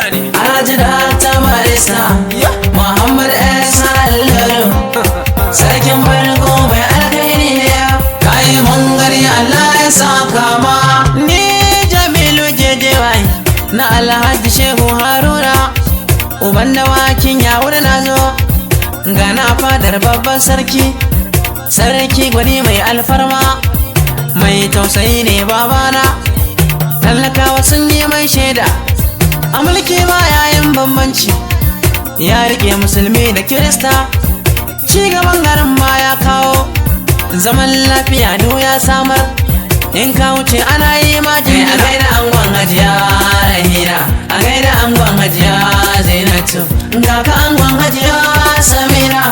Alhaji Dakta Barista Muhammad Sallaro sarkin bargo mai alkhairi kai mun gari Allah ya saka ma. Ni Jamilu Jedewai na Alhaji Shehu Haruna uban dawakin yawur na zo gana fadar babban sarki gwani mai alfarma mai tausayi ne babana. Talakawa sun yi mai shaida a mulki ba yayin bambanci, ya rike musulmi da kirista, ci gaban garin ma ya kawo zaman lafiya do ya samar. In ka wuce ana yi maji a gaida angon hajiya Rahina, a gaida angon hajiya Zainatu, ga ka angon hajiya Samira,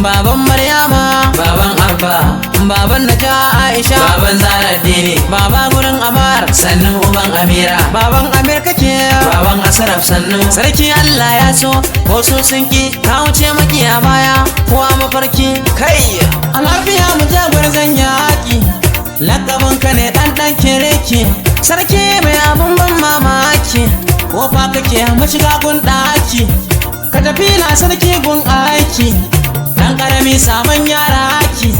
baban Maryama, baban Abba, baban Naja Aisha, baban Zaraddini, baba gurin Amar, sannu uban Amira, baban Amir kake, baban Asraf sannu. Sarki Allah ya so ko su sun ki, ka wuce maki a baya ko a mafarki. Kai a lafiya mu jagwar zan yaki, lakabin ka ne dan kireki, sarki mai abun ban mamaki, ko fa kake mashiga gun daki, ka tafi na sarki gun aiki, dan karami sabon yara aki,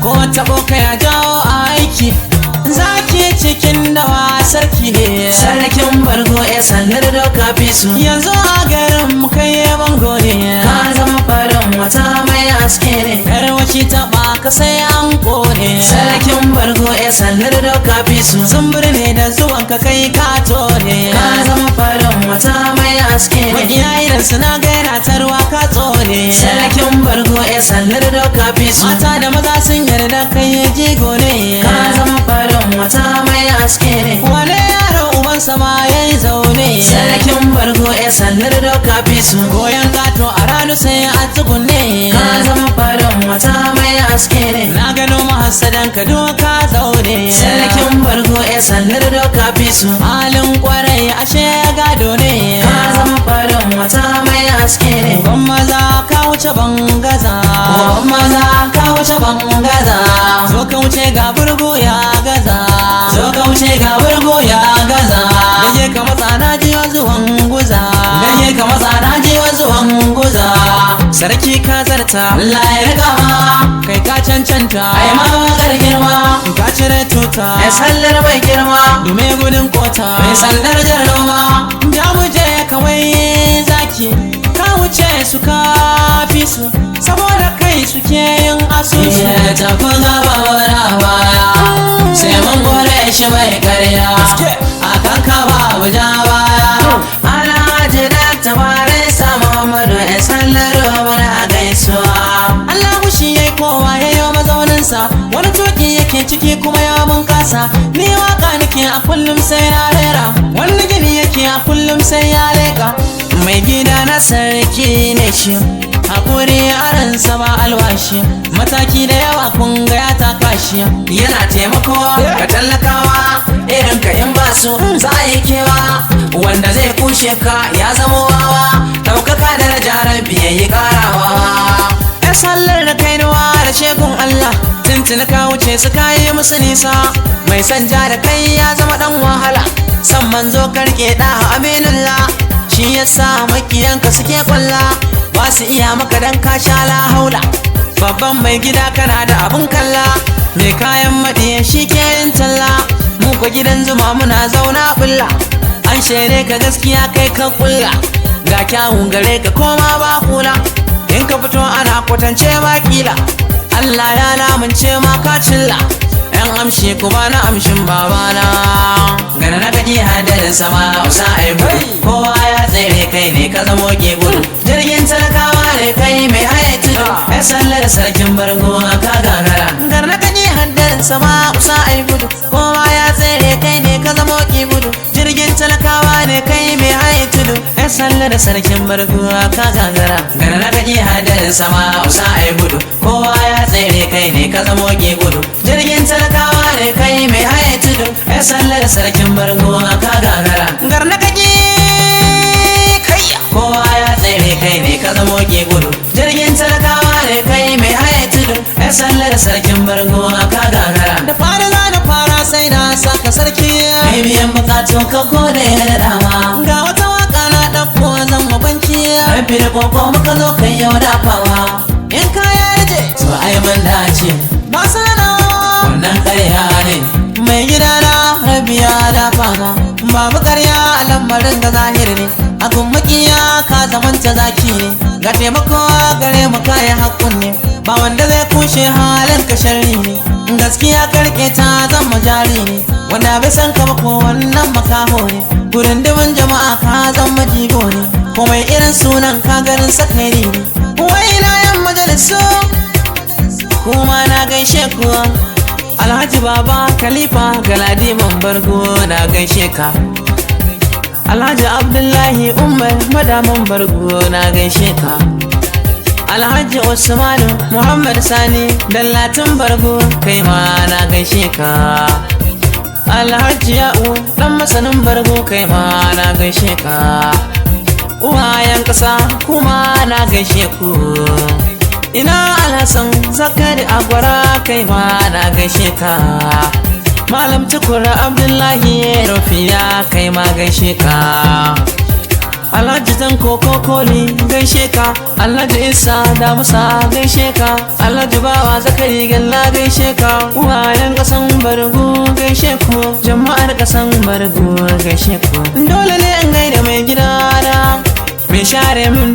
ko tabo ka ya jawo aiki, zaki cikin dawa sarki ne. Sarkin bargo ya sanar da kafi su, yanzu a garin mu kai bango ne, ka zama farin wata mai haske ne, karwaci taba ka sai an kone. Sarkin bargo ya sanar da kafi su, zumbur ne da zuwan ka kai ka tone, ka zama farin wata mai haske ne, iyayen suna gaira tarwa ka tsone. Sarkin bargo ya sanar da kafi su, mata da maza sun yarda kai jigo ne, ka zama farin wata mai haske ne, wane yaro uban sama yayi zaune. Sarkin bargo ya sanar da kafi su, goyon gato a ranu sai a tsugunne, ka zama farin wata mai haske ne, na gano mahassadan ka doka zaune. Sarkin bargo ya sanar da kafi su, halin kwarai ashe gado ne, ka zama farin wata mai haske ne, ban maza ka wuce bangaza, ban maza ka wuce bangaza, zo ka wuce ga burgo ya gaza, zo ka wuce ga burgo ya gaza, dage ka matsa na jiwa zuwan guza, dage ka matsa na jiwa zuwan guza. Sarki ka zarta Allah ya riga ma, kai ka cancanta ai ma wakar girma, ka cire tuta ai sallar mai girma, dume gudun kota mai sandar jarnoma, ya muje kawai zaki ka wuce su kafi su, saboda kai suke yin asusu. Ya tafi gaba wara baya sai mun gore shi mai karya, a kanka babu ja baya. Alhaji Dakta Barista Muhammadu Sallaro muna gaisuwa. Allah shi yayi kowa yayo mazauninsa, wani toki yake ciki kuma ya bunkasa. Ni waka nake a kullum sai na rera, wani gini yake a kullum sai ya leka. Mai gida na sarki ne shi, hakuri aransa ba alwashi, mataki da yawa kun ga ya taka shi, yana taimako ga talakawa irin ka in ba su za a yi kewa, wanda zai kushe ka ya zama wawa, ɗaukaka daraja rabi ya yi ƙarawa. Ya sallar da kainuwa da shegun Allah, tuntuni ka wuce su kayi musu nisa, mai sanja da kai ya zama ɗan wahala, san manzo karke ɗa aminullah, shi yasa makiyanka suke kwalla, ba su iya maka dan ka sha la haula. Babban mai gida kana da abun kalla, mai kayan maɗiya shi ke yin talla, mu ko gidan zuma muna zauna bulla, an shere ka gaskiya kai ka kulla, ga kyawun gare ka koma ba hula, in ka fito ana kwatance ba kila, Allah ya lamunce ma ka cilla. Yan amshi kuma na amshin babana, gana na gaji hadarin sama usa ai gudu, kowa ya tsere kai ne ka zamo ke gudu, jirgin talakawa ne kai mai haye tudu, ya sallar sarkin bargo ka gagara. Gana na gaji hadarin sama usa ai gudu, kowa ya tsere kai ne ka zamo ke gudu, jirgin talakawa ne kai mai haye tudu, ya sallar sarkin bargo ka gagara. Gana na gaji hadarin sama usa ai gudu, kowa ya tsere kai ne ka zamo ke gudu, jirgin talakawa ne kai mai haye tudu, ya sallar sarkin bargo ka gagara. Garna kaji kai kowa ya tsere kai ne ka zamo ke gudu, jirgin talakawa ne kai mai haye tudu, ya sallar sarkin bargo ka gagara. Da fara za da fara sai na saka sarki, mai biyan bukatun ka gode da dama, ga wata waka na ɗauko koko muka zo kai yau dafawa. In kaya yaje to ai mun dace ba sana wannan ƙarya ne. Mai gida na rabiya dafa ma babu ƙarya lamarin ga zahiri ne. A makiya ka zamanta zaki ne, ga taimako gare mu kayan haƙun ne. Ba wanda zai kushe halin ka sharri ne, gaskiya karke ta zama jari ne. Wanda bai san ka ba ko wannan makaho ne, gurin dubin jama'a ka zama jigo ne. Komai irin sunan ka ganin sakairi ne. Wai na yan majalisu kuma na gaishe ku. Alhaji Baba Khalifa Galadiman Bargo na gaishe ka. Alhaji Abdullahi Umar Madaman Bargo na gaishe ka. Alhaji Usmanu Muhammad Sani Dallatin Bargo kai ma na gaishe ka. Alhaji Ya'u dan masanin Bargo kai ma na gaishe ka. Uwayen ƙasa kuma na gaishe ku. Ina Alhassan Zakari Agwara kai ma na gaishe ka. Malam Tukura Abdullahi Rufiya kai ma gaishe ka. Alhaji Tanko Kokoli gaishe ka. Alhaji Isa Damusa gaishe ka. Alhaji Bawa Zakari Galla gaishe ka. Uwayen ƙasan Bargo gaishe ku. Jama'ar ƙasan Bargo gaishe ku. Dole ne in gaida mai gidana mai share min